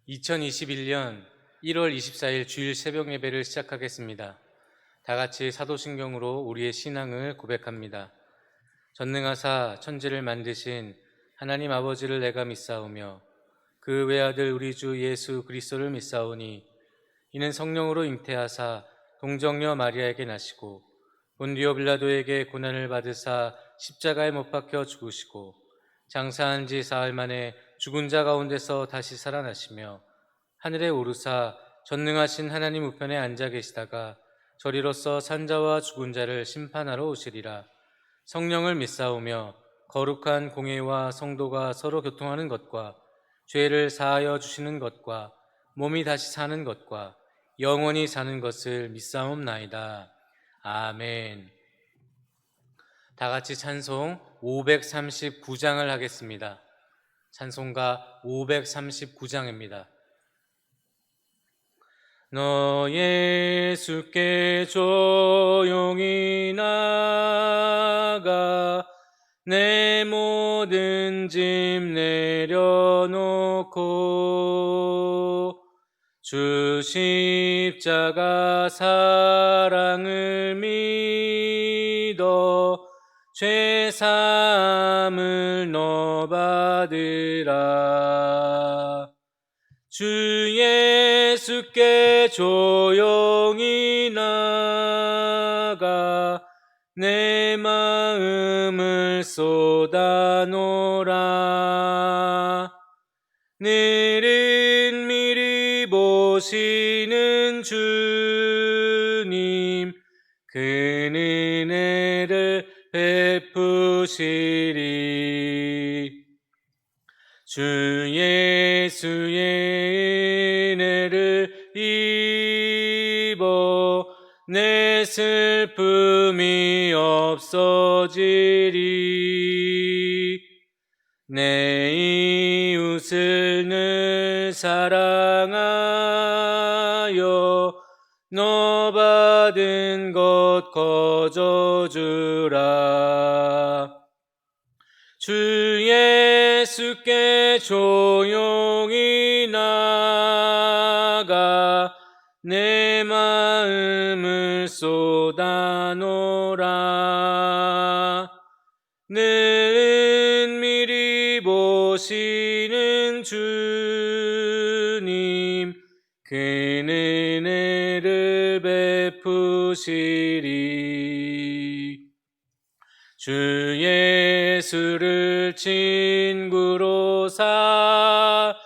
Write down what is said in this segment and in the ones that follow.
2021년 1월 24일 주일 새벽 예배를 시작하겠습니다. 다 같이 사도신경으로 우리의 신앙을 고백합니다. 전능하사 천지를 만드신 하나님 아버지를 내가 믿사오며 그 외아들 우리 주 예수 그리스도를 믿사오니 이는 성령으로 잉태하사 동정녀 마리아에게 나시고 본디오 빌라도에게 고난을 받으사 십자가에 못 박혀 죽으시고 장사한 지 사흘 만에 죽은 자 가운데서 다시 살아나시며 하늘에 오르사 전능하신 하나님 우편에 앉아 계시다가 저리로서 산자와 죽은 자를 심판하러 오시리라. 성령을 믿사오며 거룩한 공회와 성도가 서로 교통하는 것과 죄를 사하여 주시는 것과 몸이 다시 사는 것과 영원히 사는 것을 믿사옵나이다. 아멘. 다 같이 찬송 539장을 하겠습니다. 찬송가 539장입니다. 너 예수께 조용히 나가 내 모든 짐 내려놓고 주 십자가 사랑을 믿어 죄 사함을 너 받으라. 주 예수께 조용히 나가 내 마음을 쏟아놓으라. 늘은 미리 보시는 주님 그 은혜를 베푸시리. 주 예수의 은혜를 입어 내 슬픔이 없어지리. 내 이웃을 늘 사랑하여 너 받은 것 거저주라. 주 예수께 조용히 나가 내 마음을 쏟아놓으라. 늘 미리 보시는 주님 그 은혜를 베푸시리. 주 예수를 친구로 삼아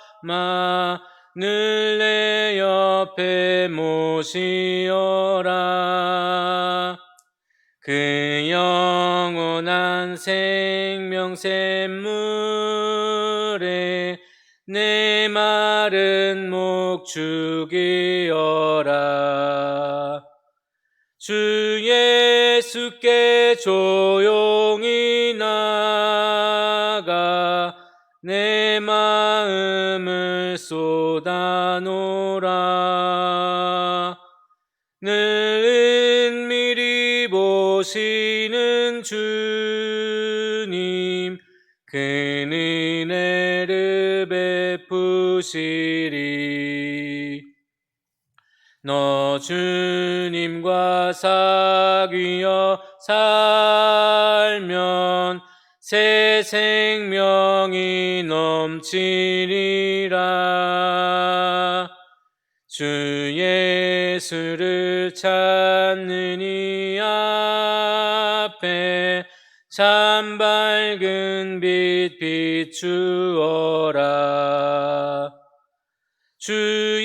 늘 내 옆에 모시어라. 그 영원한 생명 샘물에 내 마른 목 죽이어라. 주 예수께 조용히 나가 내 마음을 쏟아놓으라. 늘 은밀히 보시는 주님 그 은혜를 베푸시리. 너 주님과 사귀어 살면 새 생명이 넘치리라. 주 예수를 찾는 이 앞에 참 밝은 빛 비추어라. 주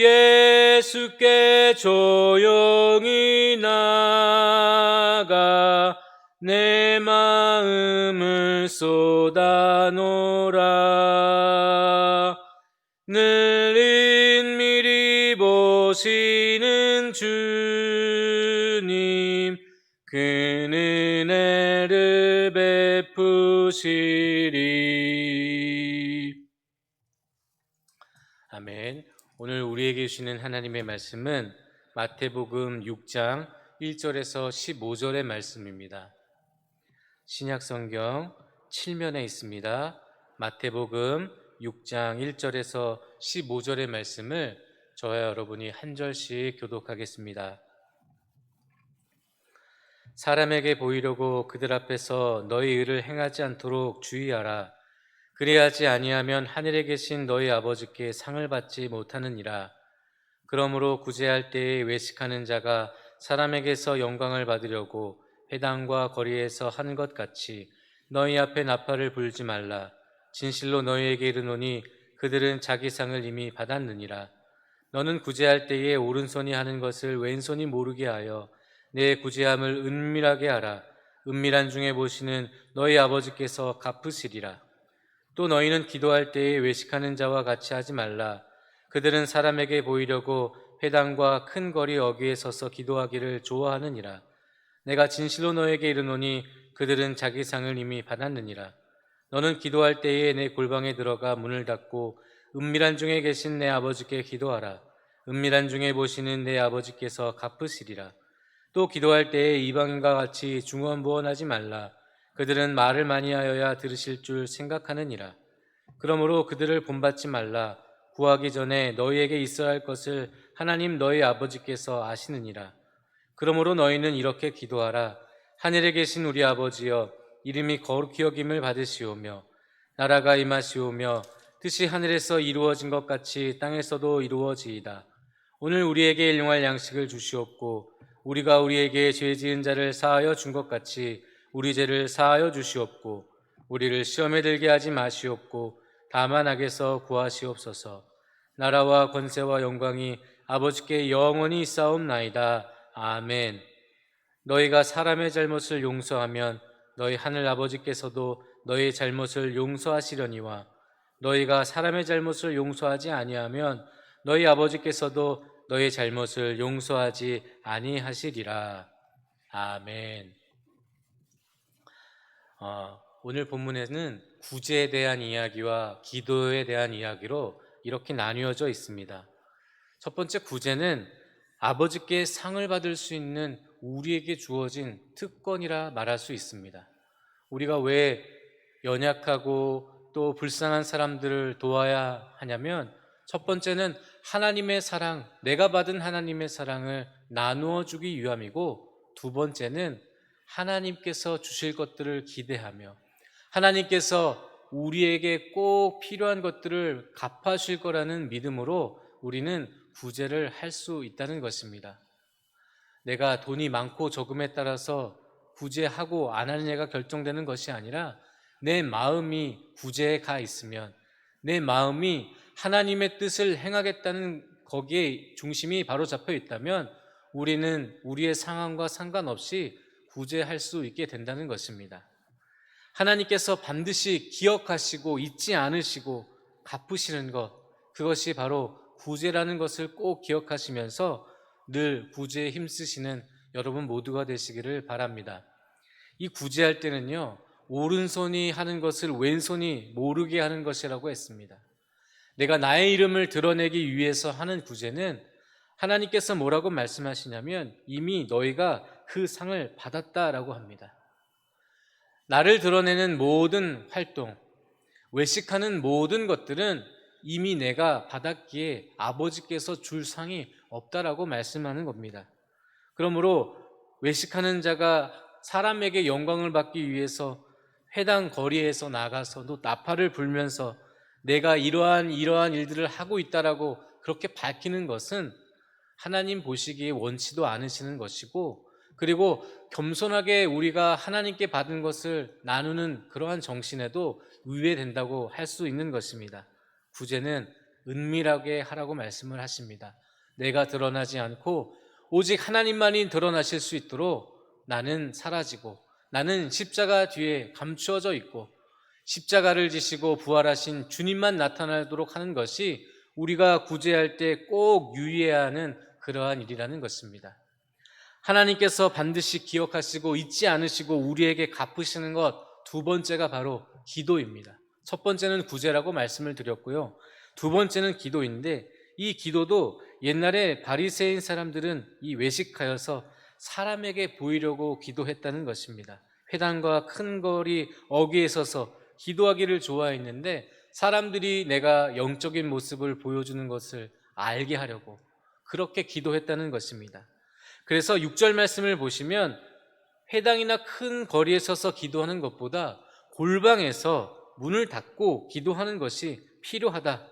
예수께 조용히 나가 내 마음을 쏟아놓으라. 늘 은밀히 보시는 주님 그 은혜를 베푸시리. 아멘. 오늘 우리에게 주시는 하나님의 말씀은 마태복음 6장 1절에서 15절의 말씀입니다. 신약성경 7면에 있습니다. 마태복음 6장 1절에서 15절의 말씀을 저와 여러분이 한 절씩 교독하겠습니다. 사람에게 보이려고 그들 앞에서 너희 의를 행하지 않도록 주의하라. 그리하지 아니하면 하늘에 계신 너희 아버지께 상을 받지 못하느니라. 그러므로 구제할 때에 외식하는 자가 사람에게서 영광을 받으려고 회당과 거리에서 한 것 같이 너희 앞에 나팔을 불지 말라. 진실로 너희에게 이르노니 그들은 자기 상을 이미 받았느니라. 너는 구제할 때에 오른손이 하는 것을 왼손이 모르게 하여 내 구제함을 은밀하게 하라. 은밀한 중에 보시는 너희 아버지께서 갚으시리라. 또 너희는 기도할 때에 외식하는 자와 같이 하지 말라. 그들은 사람에게 보이려고 회당과 큰 거리 어귀에 서서 기도하기를 좋아하느니라. 내가 진실로 너에게 이르노니 그들은 자기 상을 이미 받았느니라. 너는 기도할 때에 내 골방에 들어가 문을 닫고 은밀한 중에 계신 내 아버지께 기도하라. 은밀한 중에 보시는 내 아버지께서 갚으시리라. 또 기도할 때에 이방인과 같이 중언부언하지 말라. 그들은 말을 많이 하여야 들으실 줄 생각하느니라. 그러므로 그들을 본받지 말라. 구하기 전에 너희에게 있어야 할 것을 하나님 너희 아버지께서 아시느니라. 그러므로 너희는 이렇게 기도하라. 하늘에 계신 우리 아버지여, 이름이 거룩히 여김을 받으시오며 나라가 임하시오며 뜻이 하늘에서 이루어진 것 같이 땅에서도 이루어지이다. 오늘 우리에게 일용할 양식을 주시옵고 우리가 우리에게 죄 지은 자를 사하여 준 것 같이 우리 죄를 사하여 주시옵고 우리를 시험에 들게 하지 마시옵고 다만 악에서 구하시옵소서. 나라와 권세와 영광이 아버지께 영원히 있사옵나이다. 아멘. 너희가 사람의 잘못을 용서하면 너희 하늘 아버지께서도 너희 잘못을 용서하시려니와 너희가 사람의 잘못을 용서하지 아니하면 너희 아버지께서도 너희 잘못을 용서하지 아니하시리라. 아멘. 오늘 본문에는 구제에 대한 이야기와 기도에 대한 이야기로 이렇게 나뉘어져 있습니다. 첫 번째, 구제는 아버지께 상을 받을 수 있는 우리에게 주어진 특권이라 말할 수 있습니다. 우리가 왜 연약하고 또 불쌍한 사람들을 도와야 하냐면, 첫 번째는 하나님의 사랑, 내가 받은 하나님의 사랑을 나누어 주기 위함이고, 두 번째는 하나님께서 주실 것들을 기대하며 하나님께서 우리에게 꼭 필요한 것들을 갚아주실 거라는 믿음으로 우리는 구제를 할 수 있다는 것입니다. 내가 돈이 많고 적음에 따라서 구제하고 안 하는 애가 결정되는 것이 아니라 내 마음이 구제에 가 있으면, 내 마음이 하나님의 뜻을 행하겠다는 거기에 중심이 바로 잡혀 있다면 우리는 우리의 상황과 상관없이 구제할 수 있게 된다는 것입니다. 하나님께서 반드시 기억하시고 잊지 않으시고 갚으시는 것, 그것이 바로 구제라는 것을 꼭 기억하시면서 늘 구제에 힘쓰시는 여러분 모두가 되시기를 바랍니다. 이 구제할 때는요, 오른손이 하는 것을 왼손이 모르게 하는 것이라고 했습니다. 내가 나의 이름을 드러내기 위해서 하는 구제는 하나님께서 뭐라고 말씀하시냐면 이미 너희가 그 상을 받았다라고 합니다. 나를 드러내는 모든 활동, 외식하는 모든 것들은 이미 내가 받았기에 아버지께서 줄 상이 없다라고 말씀하는 겁니다. 그러므로 외식하는 자가 사람에게 영광을 받기 위해서 회당 거리에서 나가서 또 나팔을 불면서 내가 이러한 일들을 하고 있다라고 그렇게 밝히는 것은 하나님 보시기에 원치도 않으시는 것이고, 그리고 겸손하게 우리가 하나님께 받은 것을 나누는 그러한 정신에도 위배된다고 할 수 있는 것입니다. 구제는 은밀하게 하라고 말씀을 하십니다. 내가 드러나지 않고 오직 하나님만이 드러나실 수 있도록 나는 사라지고 나는 십자가 뒤에 감추어져 있고 십자가를 지시고 부활하신 주님만 나타나도록 하는 것이 우리가 구제할 때 꼭 유의해야 하는 그러한 일이라는 것입니다. 하나님께서 반드시 기억하시고 잊지 않으시고 우리에게 갚으시는 것, 두 번째가 바로 기도입니다. 첫 번째는 구제라고 말씀을 드렸고요, 두 번째는 기도인데, 이 기도도 옛날에 바리새인 사람들은 이 외식하여서 사람에게 보이려고 기도했다는 것입니다. 회당과 큰 거리 어귀에 서서 기도하기를 좋아했는데 사람들이 내가 영적인 모습을 보여주는 것을 알게 하려고 그렇게 기도했다는 것입니다. 그래서 6절 말씀을 보시면 회당이나 큰 거리에 서서 기도하는 것보다 골방에서 문을 닫고 기도하는 것이 필요하다.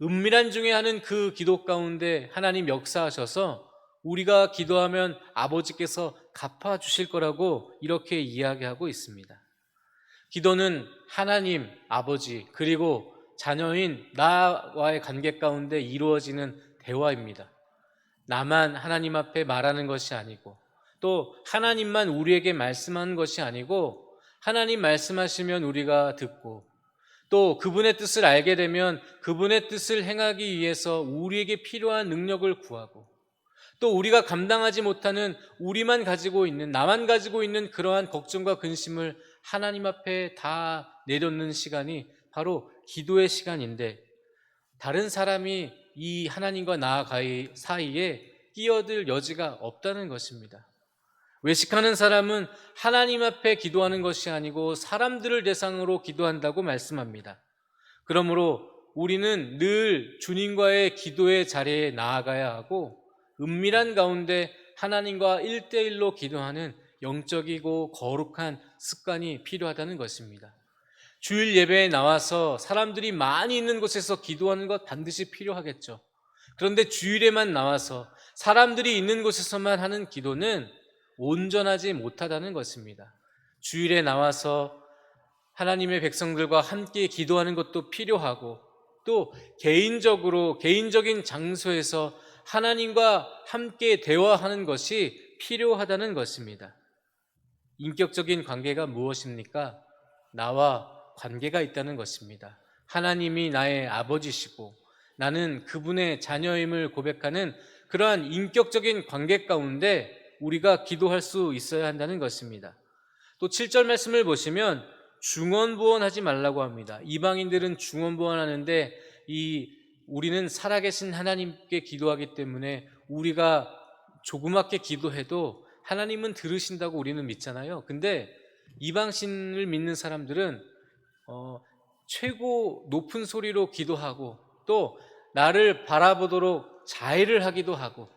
은밀한 중에 하는 그 기도 가운데 하나님 역사하셔서 우리가 기도하면 아버지께서 갚아주실 거라고 이렇게 이야기하고 있습니다. 기도는 하나님, 아버지, 그리고 자녀인 나와의 관계 가운데 이루어지는 대화입니다. 나만 하나님 앞에 말하는 것이 아니고 또 하나님만 우리에게 말씀하는 것이 아니고 하나님 말씀하시면 우리가 듣고 또 그분의 뜻을 알게 되면 그분의 뜻을 행하기 위해서 우리에게 필요한 능력을 구하고 또 우리가 감당하지 못하는 우리만 가지고 있는 나만 가지고 있는 그러한 걱정과 근심을 하나님 앞에 다 내려놓는 시간이 바로 기도의 시간인데 다른 사람이 이 하나님과 나 사이에 끼어들 여지가 없다는 것입니다. 외식하는 사람은 하나님 앞에 기도하는 것이 아니고 사람들을 대상으로 기도한다고 말씀합니다. 그러므로 우리는 늘 주님과의 기도의 자리에 나아가야 하고 은밀한 가운데 하나님과 1대1로 기도하는 영적이고 거룩한 습관이 필요하다는 것입니다. 주일 예배에 나와서 사람들이 많이 있는 곳에서 기도하는 것 반드시 필요하겠죠. 그런데 주일에만 나와서 사람들이 있는 곳에서만 하는 기도는 온전하지 못하다는 것입니다. 주일에 나와서 하나님의 백성들과 함께 기도하는 것도 필요하고 또 개인적인 장소에서 하나님과 함께 대화하는 것이 필요하다는 것입니다. 인격적인 관계가 무엇입니까? 나와 관계가 있다는 것입니다. 하나님이 나의 아버지시고 나는 그분의 자녀임을 고백하는 그러한 인격적인 관계 가운데 우리가 기도할 수 있어야 한다는 것입니다. 또 7절 말씀을 보시면 중언부언하지 말라고 합니다. 이방인들은 중언부언하는데 우리는 살아계신 하나님께 기도하기 때문에 우리가 조그맣게 기도해도 하나님은 들으신다고 우리는 믿잖아요. 근데 이방신을 믿는 사람들은 최고 높은 소리로 기도하고 또 나를 바라보도록 자해를 하기도 하고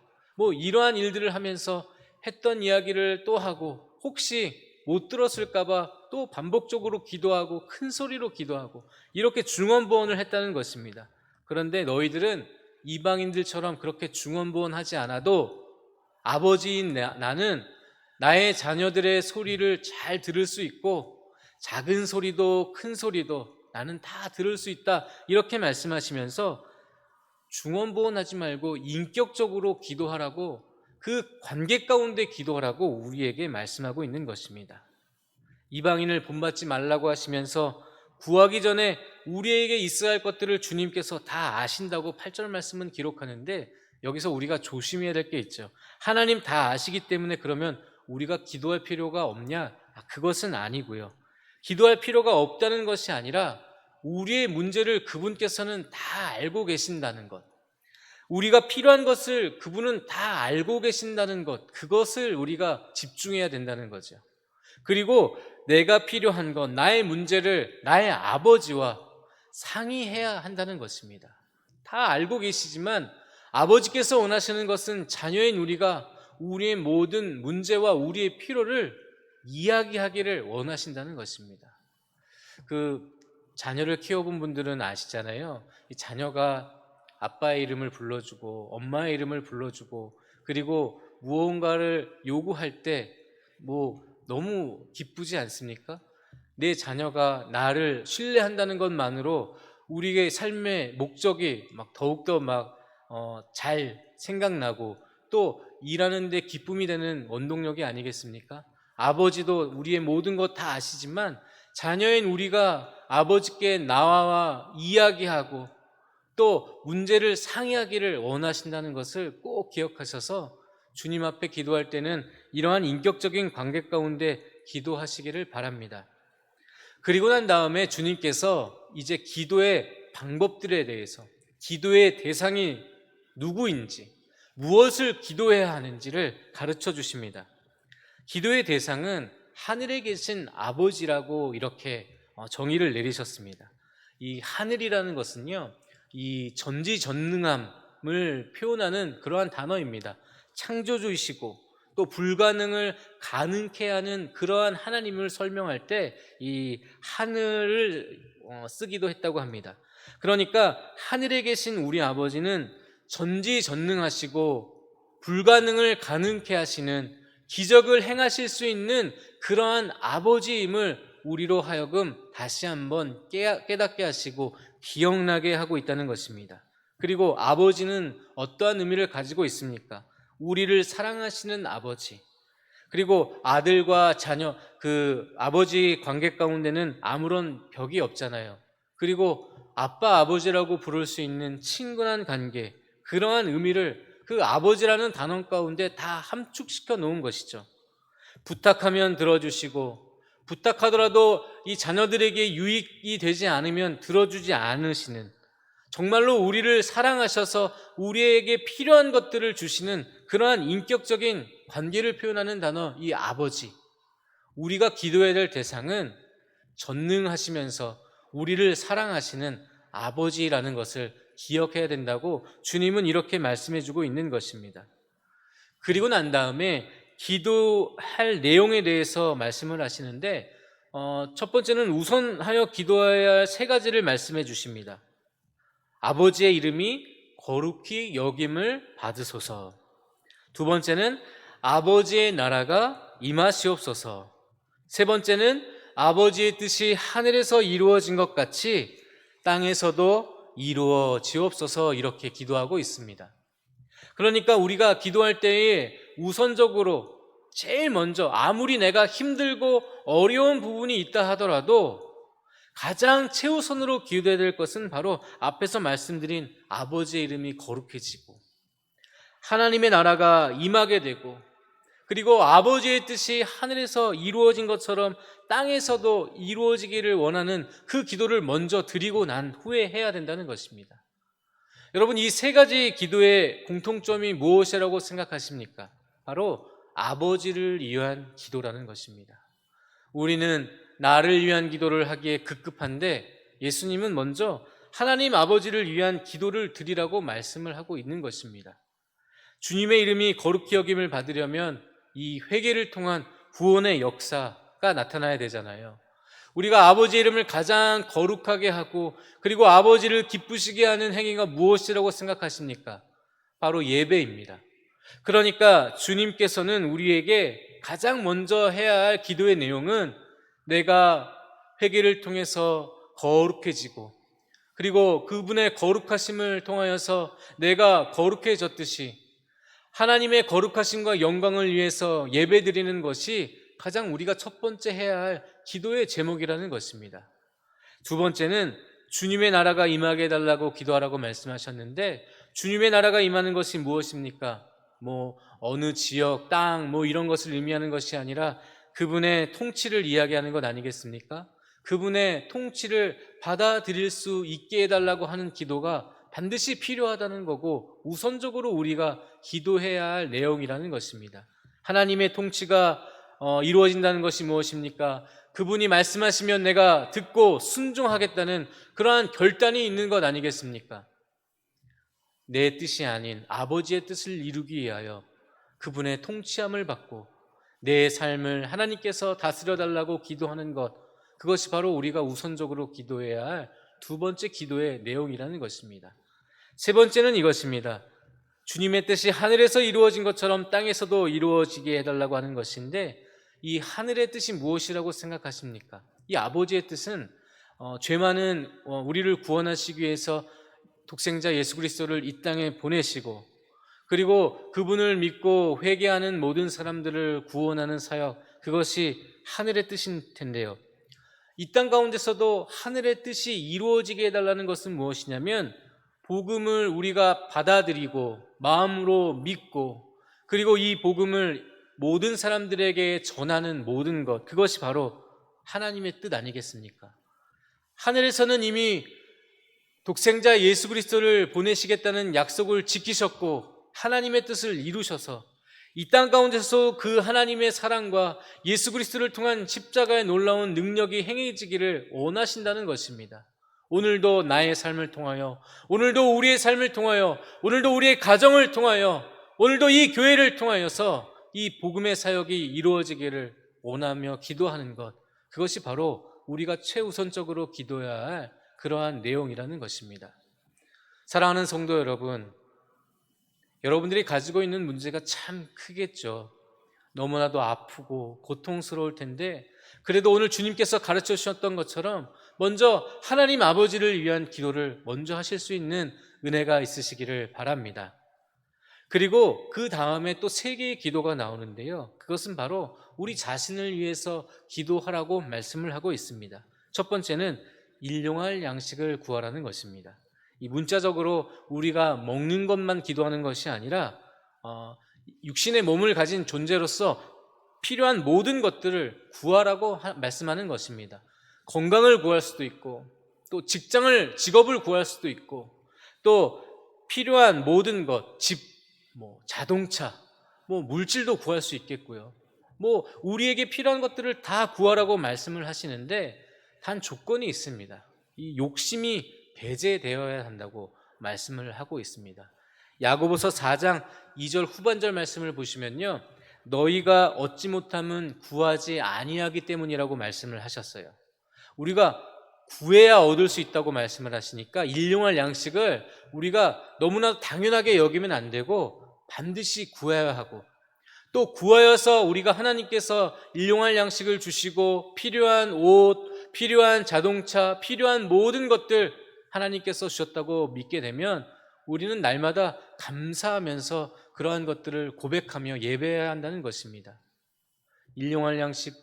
이러한 일들을 하면서 했던 이야기를 또 하고 혹시 못 들었을까봐 또 반복적으로 기도하고 큰 소리로 기도하고 이렇게 중언부언을 했다는 것입니다. 그런데 너희들은 이방인들처럼 그렇게 중언부언하지 않아도 아버지인 나는 나의 자녀들의 소리를 잘 들을 수 있고 작은 소리도 큰 소리도 나는 다 들을 수 있다 이렇게 말씀하시면서 중언부언하지 말고 인격적으로 기도하라고 그 관계 가운데 기도하라고 우리에게 말씀하고 있는 것입니다. 이방인을 본받지 말라고 하시면서 구하기 전에 우리에게 있어야 할 것들을 주님께서 다 아신다고 8절 말씀은 기록하는데 여기서 우리가 조심해야 될 게 있죠. 하나님 다 아시기 때문에 그러면 우리가 기도할 필요가 없냐? 그것은 아니고요. 기도할 필요가 없다는 것이 아니라 우리의 문제를 그분께서는 다 알고 계신다는 것, 우리가 필요한 것을 그분은 다 알고 계신다는 것, 그것을 우리가 집중해야 된다는 거죠. 그리고 내가 필요한 것, 나의 문제를 나의 아버지와 상의해야 한다는 것입니다. 다 알고 계시지만 아버지께서 원하시는 것은 자녀인 우리가 우리의 모든 문제와 우리의 필요를 이야기하기를 원하신다는 것입니다. 자녀를 키워본 분들은 아시잖아요. 이 자녀가 아빠의 이름을 불러주고 엄마의 이름을 불러주고 그리고 무언가를 요구할 때 너무 기쁘지 않습니까? 내 자녀가 나를 신뢰한다는 것만으로 우리의 삶의 목적이 더욱더 잘 생각나고 또 일하는 데 기쁨이 되는 원동력이 아니겠습니까? 아버지도 우리의 모든 것 다 아시지만 자녀인 우리가 아버지께 나와 이야기하고 또 문제를 상의하기를 원하신다는 것을 꼭 기억하셔서 주님 앞에 기도할 때는 이러한 인격적인 관계 가운데 기도하시기를 바랍니다. 그리고 난 다음에 주님께서 이제 기도의 방법들에 대해서 기도의 대상이 누구인지 무엇을 기도해야 하는지를 가르쳐 주십니다. 기도의 대상은 하늘에 계신 아버지라고 이렇게 정의를 내리셨습니다. 이 하늘이라는 것은요, 이 전지전능함을 표현하는 그러한 단어입니다. 창조주이시고 또 불가능을 가능케 하는 그러한 하나님을 설명할 때 이 하늘을 쓰기도 했다고 합니다. 그러니까 하늘에 계신 우리 아버지는 전지전능하시고 불가능을 가능케 하시는, 기적을 행하실 수 있는 그러한 아버지임을 우리로 하여금 다시 한번 깨닫게 하시고 기억나게 하고 있다는 것입니다. 그리고 아버지는 어떠한 의미를 가지고 있습니까? 우리를 사랑하시는 아버지, 그리고 아들과 자녀, 그 아버지 관계 가운데는 아무런 벽이 없잖아요. 그리고 아빠 아버지라고 부를 수 있는 친근한 관계, 그러한 의미를 그 아버지라는 단어 가운데 다 함축시켜 놓은 것이죠. 부탁하면 들어주시고, 부탁하더라도 이 자녀들에게 유익이 되지 않으면 들어주지 않으시는, 정말로 우리를 사랑하셔서 우리에게 필요한 것들을 주시는 그러한 인격적인 관계를 표현하는 단어, 이 아버지. 우리가 기도해야 될 대상은 전능하시면서 우리를 사랑하시는 아버지라는 것을 기억해야 된다고 주님은 이렇게 말씀해 주고 있는 것입니다. 그리고 난 다음에 기도할 내용에 대해서 말씀을 하시는데, 첫 번째는 우선하여 기도해야 할 세 가지를 말씀해 주십니다. 아버지의 이름이 거룩히 여김을 받으소서. 두 번째는 아버지의 나라가 임하시옵소서. 세 번째는 아버지의 뜻이 하늘에서 이루어진 것 같이 땅에서도 이루어지옵소서. 이렇게 기도하고 있습니다. 그러니까 우리가 기도할 때에 우선적으로 제일 먼저, 아무리 내가 힘들고 어려운 부분이 있다 하더라도 가장 최우선으로 기도해야 될 것은 바로 앞에서 말씀드린 아버지의 이름이 거룩해지고 하나님의 나라가 임하게 되고, 그리고 아버지의 뜻이 하늘에서 이루어진 것처럼 땅에서도 이루어지기를 원하는 그 기도를 먼저 드리고 난 후에 해야 된다는 것입니다. 여러분, 이 세 가지 기도의 공통점이 무엇이라고 생각하십니까? 바로 아버지를 위한 기도라는 것입니다. 우리는 나를 위한 기도를 하기에 급급한데 예수님은 먼저 하나님 아버지를 위한 기도를 드리라고 말씀을 하고 있는 것입니다. 주님의 이름이 거룩히 여김을 받으려면 이 회개를 통한 구원의 역사가 나타나야 되잖아요. 우리가 아버지의 이름을 가장 거룩하게 하고 그리고 아버지를 기쁘시게 하는 행위가 무엇이라고 생각하십니까? 바로 예배입니다. 그러니까 주님께서는 우리에게 가장 먼저 해야 할 기도의 내용은 내가 회개를 통해서 거룩해지고 그리고 그분의 거룩하심을 통하여서 내가 거룩해졌듯이 하나님의 거룩하심과 영광을 위해서 예배드리는 것이 가장 우리가 첫 번째 해야 할 기도의 제목이라는 것입니다. 두 번째는 주님의 나라가 임하게 해달라고 기도하라고 말씀하셨는데, 주님의 나라가 임하는 것이 무엇입니까? 어느 지역, 땅 이런 것을 의미하는 것이 아니라 그분의 통치를 이야기하는 것 아니겠습니까? 그분의 통치를 받아들일 수 있게 해달라고 하는 기도가 반드시 필요하다는 거고 우선적으로 우리가 기도해야 할 내용이라는 것입니다. 하나님의 통치가 이루어진다는 것이 무엇입니까? 그분이 말씀하시면 내가 듣고 순종하겠다는 그러한 결단이 있는 것 아니겠습니까? 내 뜻이 아닌 아버지의 뜻을 이루기 위하여 그분의 통치함을 받고 내 삶을 하나님께서 다스려달라고 기도하는 것, 그것이 바로 우리가 우선적으로 기도해야 할 두 번째 기도의 내용이라는 것입니다. 세 번째는 이것입니다. 주님의 뜻이 하늘에서 이루어진 것처럼 땅에서도 이루어지게 해달라고 하는 것인데, 이 하늘의 뜻이 무엇이라고 생각하십니까? 이 아버지의 뜻은 죄 많은 우리를 구원하시기 위해서 독생자 예수 그리스도를 이 땅에 보내시고 그리고 그분을 믿고 회개하는 모든 사람들을 구원하는 사역, 그것이 하늘의 뜻인 텐데요. 이 땅 가운데서도 하늘의 뜻이 이루어지게 해달라는 것은 무엇이냐면 복음을 우리가 받아들이고 마음으로 믿고 그리고 이 복음을 모든 사람들에게 전하는 모든 것, 그것이 바로 하나님의 뜻 아니겠습니까? 하늘에서는 이미 독생자 예수 그리스도를 보내시겠다는 약속을 지키셨고 하나님의 뜻을 이루셔서 이 땅 가운데서 그 하나님의 사랑과 예수 그리스도를 통한 십자가의 놀라운 능력이 행해지기를 원하신다는 것입니다. 오늘도 나의 삶을 통하여, 오늘도 우리의 삶을 통하여, 오늘도 우리의 가정을 통하여, 오늘도 이 교회를 통하여서 이 복음의 사역이 이루어지기를 원하며 기도하는 것, 그것이 바로 우리가 최우선적으로 기도해야 할 그러한 내용이라는 것입니다. 사랑하는 성도 여러분, 여러분들이 가지고 있는 문제가 참 크겠죠. 너무나도 아프고 고통스러울 텐데, 그래도 오늘 주님께서 가르쳐 주셨던 것처럼 먼저 하나님 아버지를 위한 기도를 먼저 하실 수 있는 은혜가 있으시기를 바랍니다. 그리고 그 다음에 또 세 개의 기도가 나오는데요, 그것은 바로 우리 자신을 위해서 기도하라고 말씀을 하고 있습니다. 첫 번째는 일용할 양식을 구하라는 것입니다. 이 문자적으로 우리가 먹는 것만 기도하는 것이 아니라 육신의 몸을 가진 존재로서 필요한 모든 것들을 구하라고 말씀하는 것입니다. 건강을 구할 수도 있고, 또 직업을 구할 수도 있고, 또 필요한 모든 것, 집, 자동차, 물질도 구할 수 있겠고요. 우리에게 필요한 것들을 다 구하라고 말씀을 하시는데, 단 조건이 있습니다. 이 욕심이 배제되어야 한다고 말씀을 하고 있습니다. 야고보서 4장 2절 후반절 말씀을 보시면요, 너희가 얻지 못함은 구하지 아니하기 때문이라고 말씀을 하셨어요. 우리가 구해야 얻을 수 있다고 말씀을 하시니까 일용할 양식을 우리가 너무나 당연하게 여기면 안 되고 반드시 구해야 하고, 또 구하여서 우리가 하나님께서 일용할 양식을 주시고 필요한 옷, 필요한 자동차, 필요한 모든 것들 하나님께서 주셨다고 믿게 되면 우리는 날마다 감사하면서 그러한 것들을 고백하며 예배해야 한다는 것입니다. 일용할 양식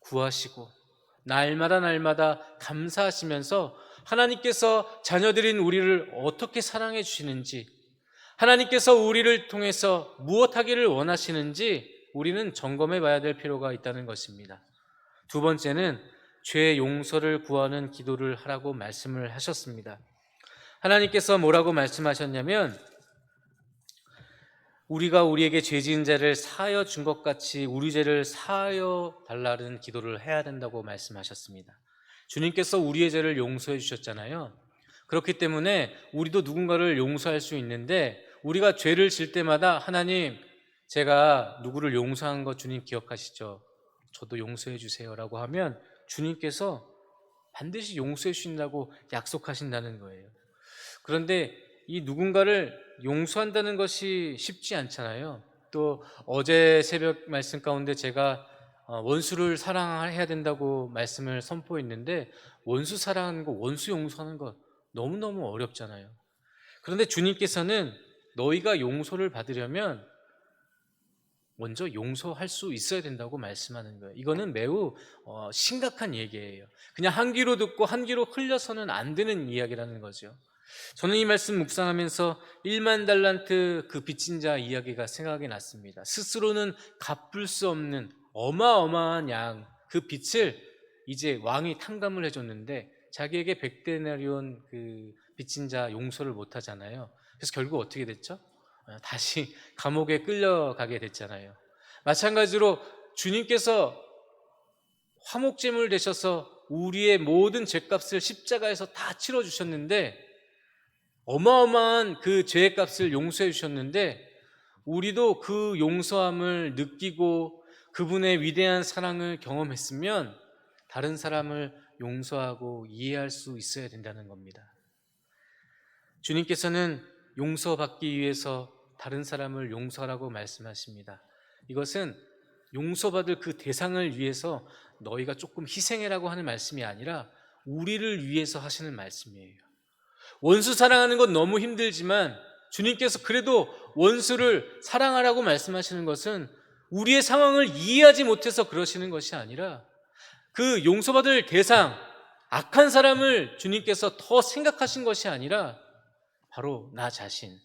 구하시고 날마다 감사하시면서 하나님께서 자녀들인 우리를 어떻게 사랑해 주시는지, 하나님께서 우리를 통해서 무엇하기를 원하시는지 우리는 점검해 봐야 될 필요가 있다는 것입니다. 두 번째는 죄 용서를 구하는 기도를 하라고 말씀을 하셨습니다. 하나님께서 뭐라고 말씀하셨냐면, 우리가 우리에게 죄 지은 자를 사하여 준 것 같이 우리 죄를 사하여 달라는 기도를 해야 된다고 말씀하셨습니다. 주님께서 우리의 죄를 용서해 주셨잖아요. 그렇기 때문에 우리도 누군가를 용서할 수 있는데, 우리가 죄를 질 때마다 하나님, 제가 누구를 용서한 거 주님 기억하시죠? 저도 용서해 주세요 라고 하면 주님께서 반드시 용서해 주신다고 약속하신다는 거예요. 그런데 이 누군가를 용서한다는 것이 쉽지 않잖아요. 또 어제 새벽 말씀 가운데 제가 원수를 사랑해야 된다고 말씀을 선포했는데, 원수 사랑하는 거, 원수 용서하는 거 너무너무 어렵잖아요. 그런데 주님께서는 너희가 용서를 받으려면 먼저 용서할 수 있어야 된다고 말씀하는 거예요. 이거는 매우 심각한 얘기예요. 그냥 한 귀로 듣고 한 귀로 흘려서는 안 되는 이야기라는 거죠. 저는 이 말씀 묵상하면서 1만 달란트 그 빚진 자 이야기가 생각이 났습니다. 스스로는 갚을 수 없는 어마어마한 양, 그 빚을 이제 왕이 탕감을 해줬는데 자기에게 100데나리온 그 빚진 자 용서를 못 하잖아요. 그래서 결국 어떻게 됐죠? 다시 감옥에 끌려가게 됐잖아요. 마찬가지로 주님께서 화목제물 되셔서 우리의 모든 죄값을 십자가에서 다 치러주셨는데, 어마어마한 그 죄의 값을 용서해 주셨는데, 우리도 그 용서함을 느끼고 그분의 위대한 사랑을 경험했으면 다른 사람을 용서하고 이해할 수 있어야 된다는 겁니다. 주님께서는 용서받기 위해서 다른 사람을 용서하라고 말씀하십니다. 이것은 용서받을 그 대상을 위해서 너희가 조금 희생해라고 하는 말씀이 아니라 우리를 위해서 하시는 말씀이에요. 원수 사랑하는 건 너무 힘들지만 주님께서 그래도 원수를 사랑하라고 말씀하시는 것은 우리의 상황을 이해하지 못해서 그러시는 것이 아니라 그 용서받을 대상, 악한 사람을 주님께서 더 생각하신 것이 아니라 바로 나 자신,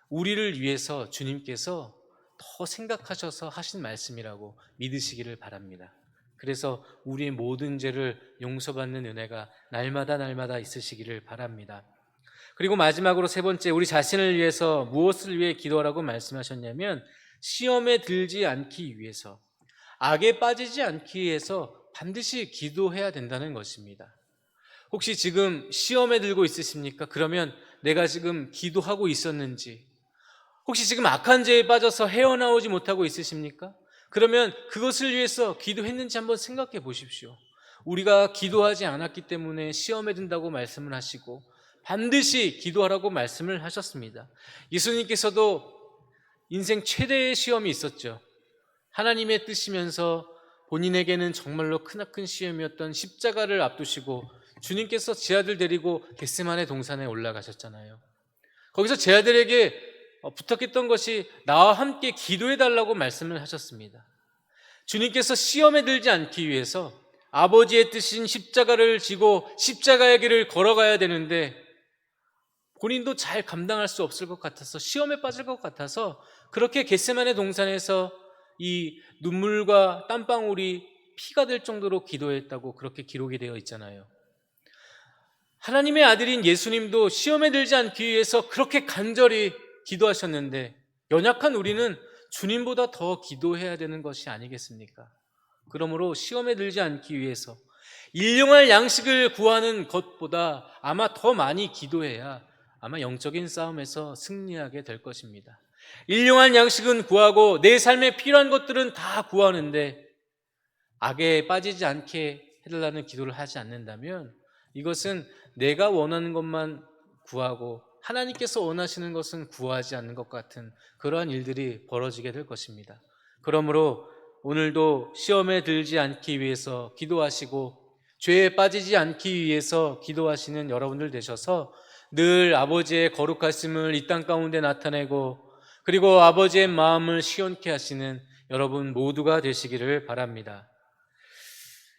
우리를 위해서 주님께서 더 생각하셔서 하신 말씀이라고 믿으시기를 바랍니다. 그래서 우리의 모든 죄를 용서받는 은혜가 날마다 있으시기를 바랍니다. 그리고 마지막으로 세 번째, 우리 자신을 위해서 무엇을 위해 기도하라고 말씀하셨냐면, 시험에 들지 않기 위해서, 악에 빠지지 않기 위해서 반드시 기도해야 된다는 것입니다. 혹시 지금 시험에 들고 있으십니까? 그러면 내가 지금 기도하고 있었는지, 혹시 지금 악한 죄에 빠져서 헤어나오지 못하고 있으십니까? 그러면 그것을 위해서 기도했는지 한번 생각해 보십시오. 우리가 기도하지 않았기 때문에 시험에 든다고 말씀을 하시고 반드시 기도하라고 말씀을 하셨습니다. 예수님께서도 인생 최대의 시험이 있었죠. 하나님의 뜻이면서 본인에게는 정말로 크나큰 시험이었던 십자가를 앞두시고 주님께서 제 아들 데리고 겟세마네 동산에 올라가셨잖아요. 거기서 제 아들에게 부탁했던 것이 나와 함께 기도해 달라고 말씀을 하셨습니다. 주님께서 시험에 들지 않기 위해서 아버지의 뜻인 십자가를 지고 십자가의 길을 걸어가야 되는데 본인도 잘 감당할 수 없을 것 같아서, 시험에 빠질 것 같아서 그렇게 겟세마네 동산에서 이 눈물과 땀방울이 피가 될 정도로 기도했다고 그렇게 기록이 되어 있잖아요. 하나님의 아들인 예수님도 시험에 들지 않기 위해서 그렇게 간절히 기도하셨는데 연약한 우리는 주님보다 더 기도해야 되는 것이 아니겠습니까? 그러므로 시험에 들지 않기 위해서 일용할 양식을 구하는 것보다 아마 더 많이 기도해야 아마 영적인 싸움에서 승리하게 될 것입니다. 일용할 양식은 구하고 내 삶에 필요한 것들은 다 구하는데 악에 빠지지 않게 해달라는 기도를 하지 않는다면 이것은 내가 원하는 것만 구하고 하나님께서 원하시는 것은 구하지 않는 것 같은 그러한 일들이 벌어지게 될 것입니다. 그러므로 오늘도 시험에 들지 않기 위해서 기도하시고 죄에 빠지지 않기 위해서 기도하시는 여러분들 되셔서 늘 아버지의 거룩하심을 이 땅 가운데 나타내고 그리고 아버지의 마음을 시원케 하시는 여러분 모두가 되시기를 바랍니다.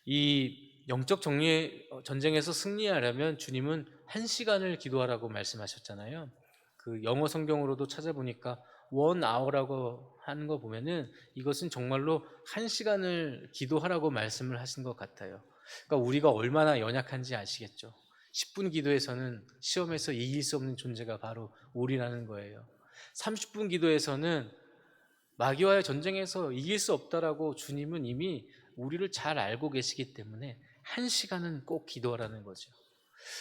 이 영적 전쟁에서 승리하려면 주님은 1시간을 기도하라고 말씀하셨잖아요. 그 영어 성경으로도 찾아보니까 1hour라고 하는 거 보면은 이것은 정말로 1시간을 기도하라고 말씀을 하신 것 같아요. 그러니까 우리가 얼마나 연약한지 아시겠죠? 10분 기도에서는 시험에서 이길 수 없는 존재가 바로 우리라는 거예요. 30분 기도에서는 마귀와의 전쟁에서 이길 수 없다라고 주님은 이미 우리를 잘 알고 계시기 때문에 1시간은 꼭 기도하라는 거죠.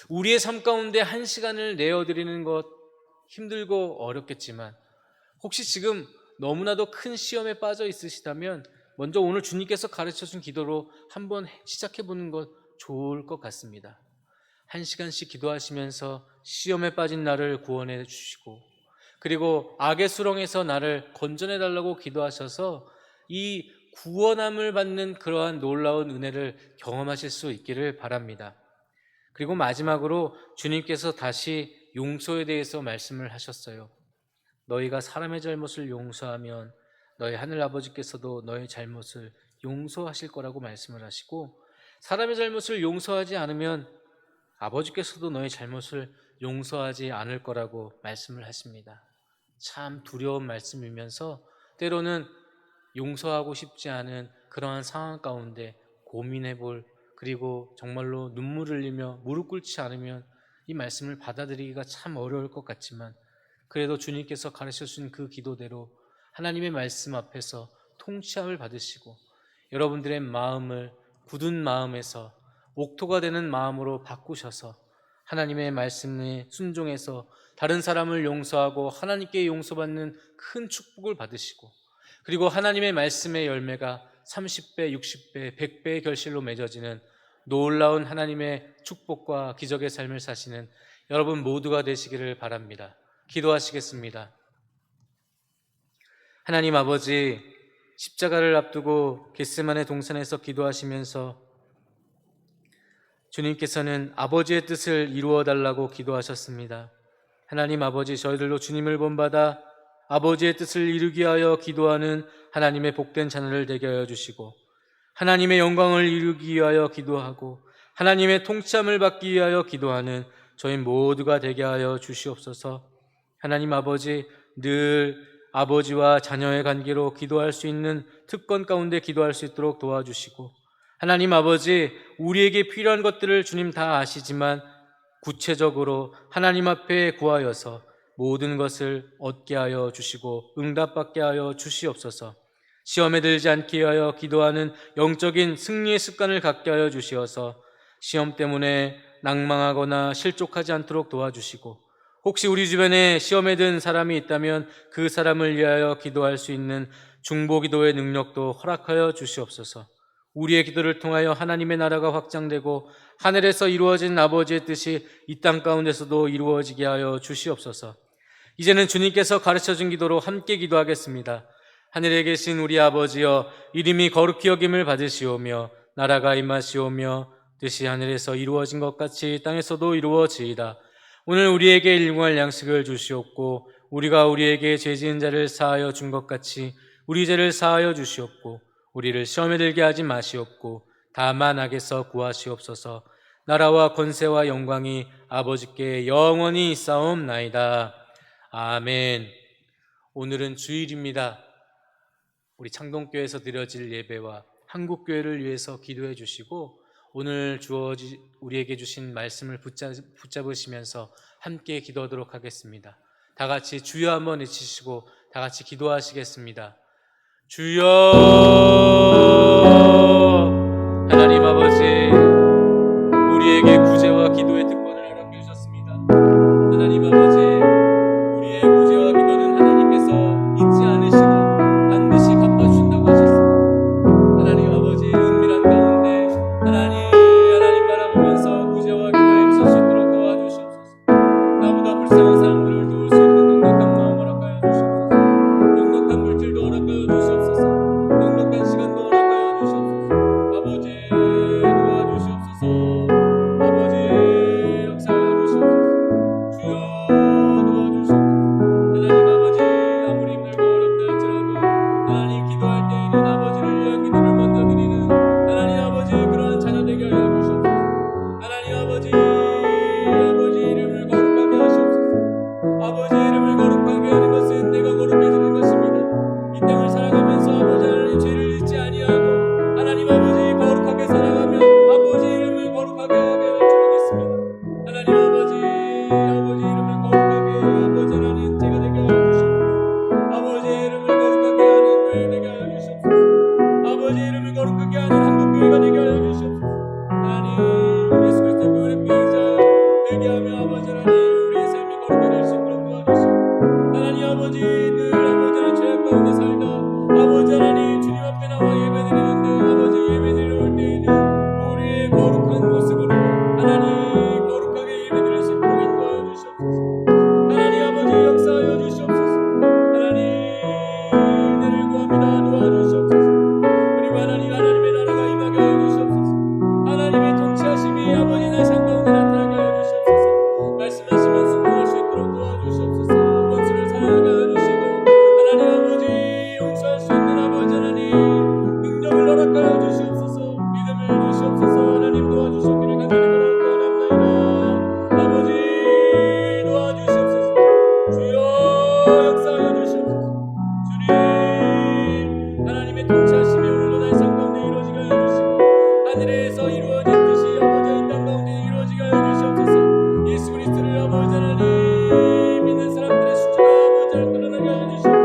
우리의 삶 가운데 1시간을 내어드리는 것 힘들고 어렵겠지만 혹시 지금 너무나도 큰 시험에 빠져 있으시다면 먼저 오늘 주님께서 가르쳐준 기도로 한번 시작해보는 것 좋을 것 같습니다. 1시간씩 기도하시면서 시험에 빠진 나를 구원해 주시고 그리고 악의 수렁에서 나를 건져내 달라고 기도하셔서 이 구원함을 받는 그러한 놀라운 은혜를 경험하실 수 있기를 바랍니다. 그리고 마지막으로 주님께서 다시 용서에 대해서 말씀을 하셨어요. 너희가 사람의 잘못을 용서하면 너희 하늘 아버지께서도 너희 잘못을 용서하실 거라고 말씀을 하시고 사람의 잘못을 용서하지 않으면 아버지께서도 너희 잘못을 용서하지 않을 거라고 말씀을 하십니다. 참 두려운 말씀이면서 때로는 용서하고 싶지 않은 그러한 상황 가운데 고민해 볼 그리고 정말로 눈물을 흘리며 무릎 꿇지 않으면 이 말씀을 받아들이기가 참 어려울 것 같지만 그래도 주님께서 가르쳐주신 그 기도대로 하나님의 말씀 앞에서 통치함을 받으시고 여러분들의 마음을 굳은 마음에서 옥토가 되는 마음으로 바꾸셔서 하나님의 말씀에 순종해서 다른 사람을 용서하고 하나님께 용서받는 큰 축복을 받으시고 그리고 하나님의 말씀의 열매가 30배, 60배, 100배의 결실로 맺어지는 놀라운 하나님의 축복과 기적의 삶을 사시는 여러분 모두가 되시기를 바랍니다. 기도하시겠습니다. 하나님 아버지, 십자가를 앞두고 겟세마네 동산에서 기도하시면서 주님께서는 아버지의 뜻을 이루어 달라고 기도하셨습니다. 하나님 아버지, 저희들로 주님을 본받아 아버지의 뜻을 이루기 위하여 기도하는 하나님의 복된 자녀를 되게 하여 주시고 하나님의 영광을 이루기 위하여 기도하고 하나님의 통치함을 받기 위하여 기도하는 저희 모두가 되게 하여 주시옵소서. 하나님 아버지, 늘 아버지와 자녀의 관계로 기도할 수 있는 특권 가운데 기도할 수 있도록 도와주시고 하나님 아버지, 우리에게 필요한 것들을 주님 다 아시지만 구체적으로 하나님 앞에 구하여서 모든 것을 얻게 하여 주시고 응답받게 하여 주시옵소서. 시험에 들지 않게 하여 기도하는 영적인 승리의 습관을 갖게 하여 주시어서 시험 때문에 낭망하거나 실족하지 않도록 도와주시고, 혹시 우리 주변에 시험에 든 사람이 있다면 그 사람을 위하여 기도할 수 있는 중보기도의 능력도 허락하여 주시옵소서. 우리의 기도를 통하여 하나님의 나라가 확장되고 하늘에서 이루어진 아버지의 뜻이 이 땅 가운데서도 이루어지게 하여 주시옵소서. 이제는 주님께서 가르쳐준 기도로 함께 기도하겠습니다. 하늘에 계신 우리 아버지여, 이름이 거룩히 여김을 받으시오며 나라가 임하시오며 뜻이 하늘에서 이루어진 것 같이 땅에서도 이루어지이다. 오늘 우리에게 일용할 양식을 주시옵고, 우리가 우리에게 죄 지은 자를 사하여 준 것 같이 우리 죄를 사하여 주시옵고, 우리를 시험에 들게 하지 마시옵고 다만 악에서 구하시옵소서. 나라와 권세와 영광이 아버지께 영원히 있사옵나이다. 아멘. 오늘은 주일입니다. 우리 창동교회에서 드려질 예배와 한국교회를 위해서 기도해 주시고, 오늘 우리에게 주신 말씀을 붙잡으시면서 함께 기도하도록 하겠습니다. 다 같이 주여 한번 외치시고 다 같이 기도하시겠습니다. 주여. 하나님 아버지, 우리에게 구제와 기도의 특권을 허락해 주셨습니다. 하나님 아버지, 우리의 구제와 기도는 하나님께서 잊지 않으시고 반드시 갚아주신다고 하셨습니다. 하나님 아버지, 은밀한 가운데 하나님 바라보면서 구제와 기도에 있을 수 있도록 도와주시옵소서. 나보다 불쌍한 사람들을 도울 수 있는 넉넉한 마음 허락하여 주시옵소서. 넉넉한 물질도 허락하여 주시옵소서. 넉넉한 시간도 허락하여 주시옵소서. 아버지 도와주시옵소서. 아버지 역사하여 주시옵소서. 주여 도와주시옵소서. 하나님 아버지, 아무리 힘들고 어렵다 할지라도 하나님 기도할 때에는 아버지를 위한 기도를 먼저 드리는 하나님 아버지, 그러한 자녀 되게 하여 주시옵소서. 하나님 아버지 이름을 거룩하게 하시옵소서. 아버지 이름을 거룩하게 하는 것은 내가 거룩해지는 것입니다. 이 땅을 살아가면서 아버지 하나님 죄를 짓지 아니하고 하나님 아버지 거룩하게 살아가면 아버지 이름을 거룩하게 하게 주시겠습니다. 하나님 아버지 이름을 거룩하게 아버지 하나님 제가 되게 하여 주시옵소서. 아버지 이름을 거룩하게 하는 교회 되게 하여 주시옵소서. 아버지 이름을 거룩하게 하는 한국교회가 되게 하여 주시옵소서. 하나님 예수 그리스도의 교회의 피해자여 되게 하며 아버지 하나님 우리의 삶이 거룩해질 수 있도록 도와주시고, 하나님 아버지 늘 아버지 하나님 죄악 가운데 살다 아버지 하나님 주님 앞에 나와 예배드리는데 아버지 예배드리러 올 때에는 우리의 거룩한 모습으로 하나님 거룩하게 예배드릴 수 있도록 인도하여 주시옵소서. 하나님 아버지 역사하여 주시옵소서. 하나님 은혜를 구합니다. 도와주시옵소서. 그리고 하나님의 나라가 임하게 하여 주시옵소서. 하나님의 통치하심이 아버지 나의 삶 가운데 나타나게 하여 주시옵소서. 말씀하시면 순종할 수 있도록 도와주시옵소서. 원수를 사랑하게 하여 주시고 하나님 아버지 용서할 수 있는 아버지 하나님 능력을 허락하여 주시옵소서. 믿음을 주시옵소서. 하나님 도와주시기를 간절히 바라옵나이다. 아버지 도와주시옵소서. 주여 역사하여 주시옵소서. 주님 하나님의 통치하심이 오늘도 나의 삶 가운데 이루어지게 하여 주시고, 하늘에서 이루어진 뜻이 아버지 이 땅 가운데 이루어지게 하여 주시옵소서. 예수 그리스도를 아버지 하나님 믿는 사람들의 숫자가 아버지 하나님 늘어나게 하여 주시옵소서.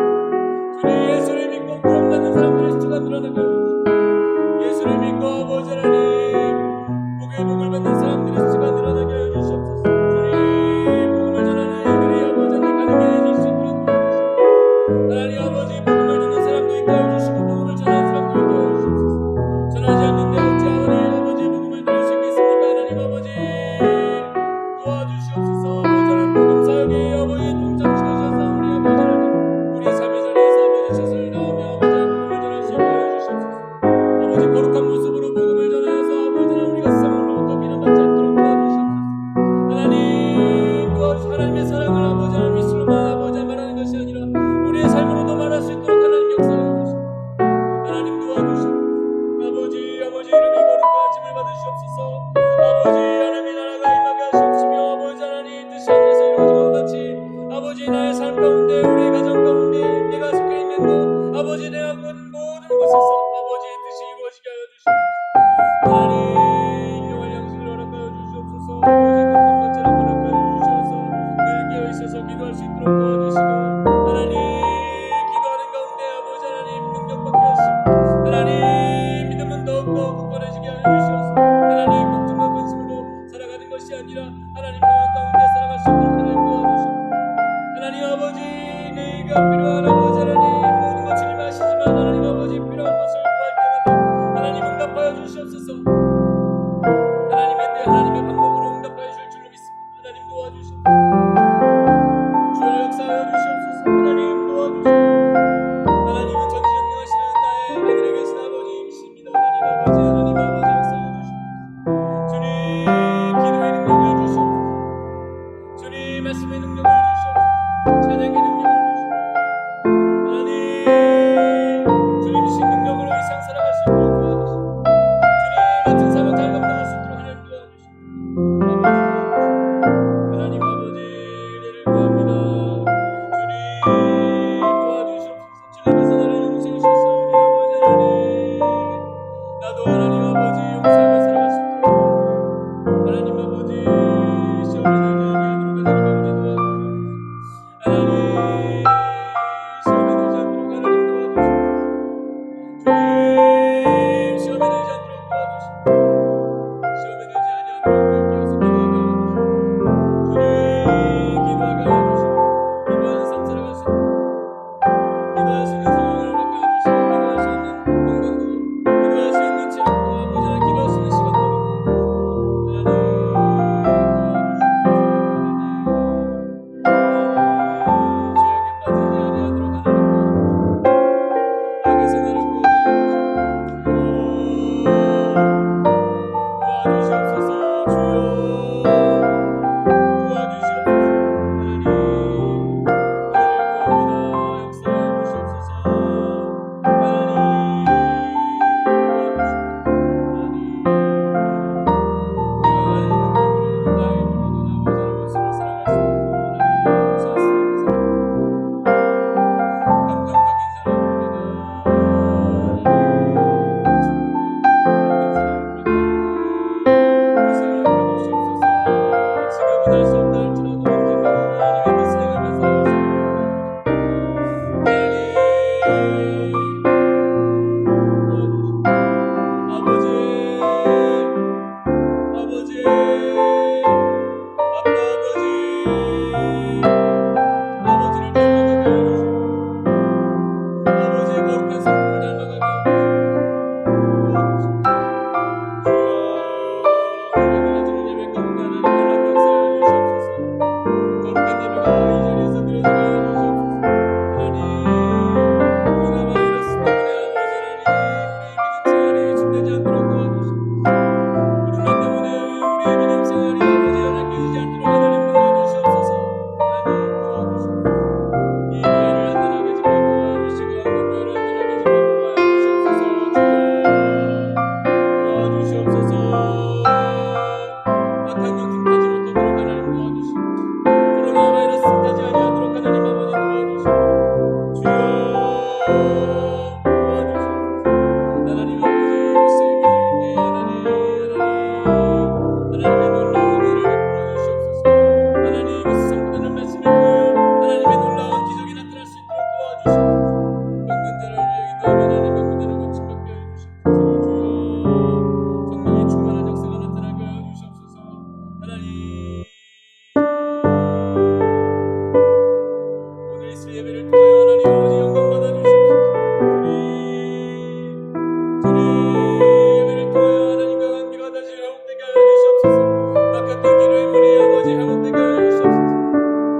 주님 예수를 믿고 구원받는 사람들의 숫자가 늘어나게 하여 주시옵소서. 예수를 믿고 아버지 하나님 복을 받는 사람들의 숫자가 늘어나게 하여 주시옵소서. 주님 복음을 전하는 이들이 아버지 하나님 가능해 해줄 수 있도록 도와주시옵소서. 하나님 아버지 복음을 듣는 사람도 있게 하여 주시고 복음을 전하는 사람도 있게 하여 주시옵소서. 전하지 않는데 어찌 하오니 아버지 복음을 들을 수 있겠습니까? 하나님 아버지 도와주시옵소서. 아버지 하나님 복음 사역에 아버지 동참시켜주셔서 우리 아버지 하나님 우리의 삶의 자리에서 아버지 젖을 다하며 아버지 복음을 전할 수 있게 하여 주시옵소서. 아버지 거룩한 모습으로 복음을 전하여서 아버지 하나님 우리가 세상으로부터 비난받지 않도록 도와주시옵소서. 하나님 도와주시옵소서. 하나님의 사랑을 아버지 하나님 입술로만 아버지 말하는 것이 아니라 우리의 삶으로도 말할 수 있도록 하나님 역사해 주시옵소서. 하나님 도와주시옵소서. 아버지 이름이 거룩하심을 받으시옵소서. 아버지 하나님의 나라가 임하게 하시옵시며 아버지 하나님 뜻이 하늘에서 이루어진 것 같이 아버지 나의 삶 가운데 우리의 가정 가운데 내가 속해 있는 곳 아버지 내가 모든 곳에서 아버지의 뜻이 이루어지게 하여 주시옵소서. 하나님 일용할 양식을 허락하여 주시옵소서. 아버지 건강같이 허락하여 주셔서 늘 깨어있어서 기도할 수 있도록 도와주시고, 하나님 기도하는 가운데 아버지 하나님 능력받게 하시고 하나님 믿음은 더욱더 굳건해지게 하여 주시옵소서. 하나님 걱정과 근심으로 살아가는 것이 우리가 필요한 아버지 하나님 모든 것 주님 아시지만 하나님 아버지 필요한 것을 구할 때는 하나님 응답하여 주시옵소서. 하나님의 때 하나님의 방법으로 응답하여 주실 줄로 믿습니다. 하나님 도와주시옵소서. 주여 역사하여 주시옵소서. 하나님 도와주시옵소서. 하나님은 전지전능하시는 나의 하늘에 계신 아버지이십니다. 하나님 아버지 역사하여 주시옵소서. 주님 기도의 능력을 주시옵소서. 주님 말씀의 능력을 주시옵소서. 찬양의 능력을 주시옵소서. 하나님 주님이신 능력으로 이 상 살아갈 수 있도록 도와주시옵소서. 주님 같은 사명 잘 감당할 수 있도록 하나님 도와주시옵소서. 하나님 아버지 은혜를 구합니다. 주님 도와주시옵소서. 주님께서 나를 용서하셨사오니 아버지 하나님 나도 하나님 아버지 용서하며 살아갈 수 있도록 도와주시옵소서. 하나님 아버지 시험에 들지 아니하도록 하나님 아버지 도와주시옵소서. 하나님 시험에 들지 않도록 하나님 도와주시옵소서. 주님 시험에 들지 않도록 도와주시옵소서. 시험에 들지 아니하도록 주님께서 기도하게 하여 주시옵소서. 주님 기도하게 하여 주시옵소서. 기도하는 삶 살아갈 수 있도록 기도할 수 있는 상황을 허락하여 주시고 기도할 수 있는 건강도 기도할 수 있는 체력도 아버지 하나님 기도할 수 있는 시간도 하나님 죄악에 빠지지 아니하도록 하나님 도와주시옵소서. 악에서 나를 구원하여 주시옵소서. 도와주시옵소서. 주여 도와주시옵소서. 하나님 은혜를 구합니다. 역사하여 주시옵소서. 하나님 도와주시옵소서. 하나님 내가 가진 능력으로는 나의 힘으로는 아버지 하나님 모습을 살아갈 수 없고 하나님 용서할 수 없는 사람입니다. 감정적인 사람입니다. 하나님 충동적인 사람입니다. 그것을 열어주시옵소서. 지금은 할 수 없다 할지라도 언젠가는 하나님의 뜻을 행하면서 하나님 도와주시옵소서. 아버지 아버지 아빠 아버지를 닮아가게 하여 주시옵소서. 아버지의 거룩한 성품을 닮아가게 하여 주시옵소서. 주여 우리가 드려지는 예배 가운데 하나님 놀랍게 역사하여 주시옵소서. 거룩한 예배가 이 자리에서 드려지게 하여 주시옵소서. 하나님 코로나 바이러스 때문에 아버지 하나님 우리의 믿음 생활이 위축되지 않도록 도와주시옵소서. 코로나 때문에 우리의 믿음 생활이 아버지 하나님 깨지지 않도록 하나님 도와주시옵소서. 하나님 도와주시옵소서. 이 교회를 안전하게 지켜보아 주시고 한국교회를 안전하게 지켜보아 주시옵소서. 주여 도와주시옵소서. 악한 영성 타지 못하도록 하나님 도와주시고 코로나 바이러스 타지 아니하도록 하나님 아버지 도와주시옵소서. 주여 도와주시옵소서. 하나님 아버지 세계일 때 하나님의 놀라운 은혜를 베풀어 주시옵소서. 하나님 세상보다는 말씀을 통하여 하나님의 놀라운 기적이 나타날 수 있도록 도와주시옵소서. 병든 자를 위해 기도하면 하나님 병든 자를 고침받게 하여 주시옵소서. 주여 성령의 충만한 역사가 나타나게 하여 주시옵소서. 하나님 오늘 있을 예배를 통하여 하나님 아버지 영광 받아 주시옵소서. 주님 예배를 통하여 하나님과 관계가 다시 회복되게 하여 주시옵소서. 바깥의 기로의 문이 아버지 회복되게 하여 주시옵소서.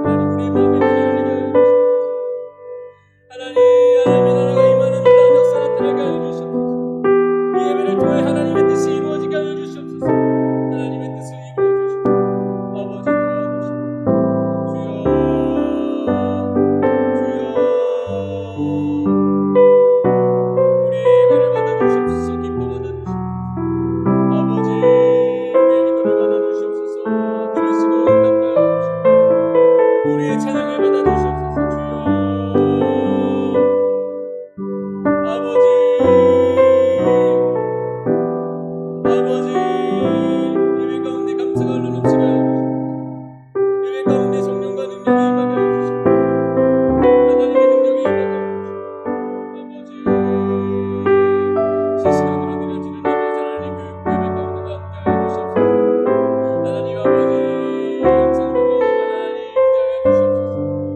하나님 우리의 마음의 문이 열리게 하여 주시옵소서. 하나님의 나라가 임하는 놀라운 역사 나타나게 하여 주시옵소서. 이 예배를 통해 하나님의 뜻이 이루어지게 하여 주시옵소서. 하나님의 뜻을 이루어 주시옵소서. 아버지 도와주시옵소서. 주여 우리의 예배를 받아주시옵소서. 기뻐 받아주시옵소서. 아버지 우리의 기도를 받아주시옵소서. 들으시고 응답하여 주시옵소서. 우리의 찬양을 받아주시옵소서. 주여 아버지 예배 가운데 감사가 흘러넘치게 하여 주시옵소서. 예배 가운데 성령과 능력이 임하게 하여 주시옵소서. 하나님의 능력이 임하게 하여 주시옵소서. 아버지 실시간으로 드려지는 아버지 하나님 그 예배 가운데도 함께 하여 주시옵소서. 하나님 아버지 영상으로 드려지는 하나님 임재하여 주시옵소서.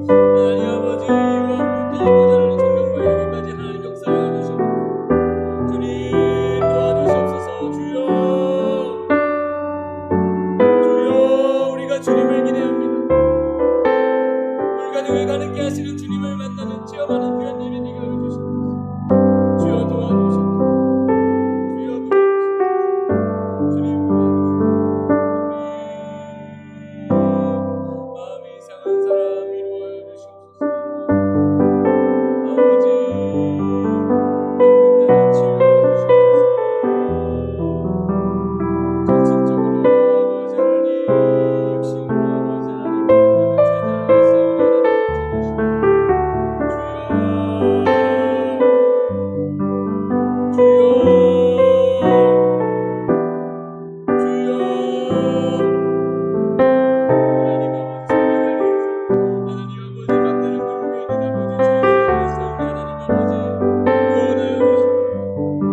우리가 늘 가는게 하시는 주님을 만나는 체험하는 귀한 예배 되게 하여 주시옵소서.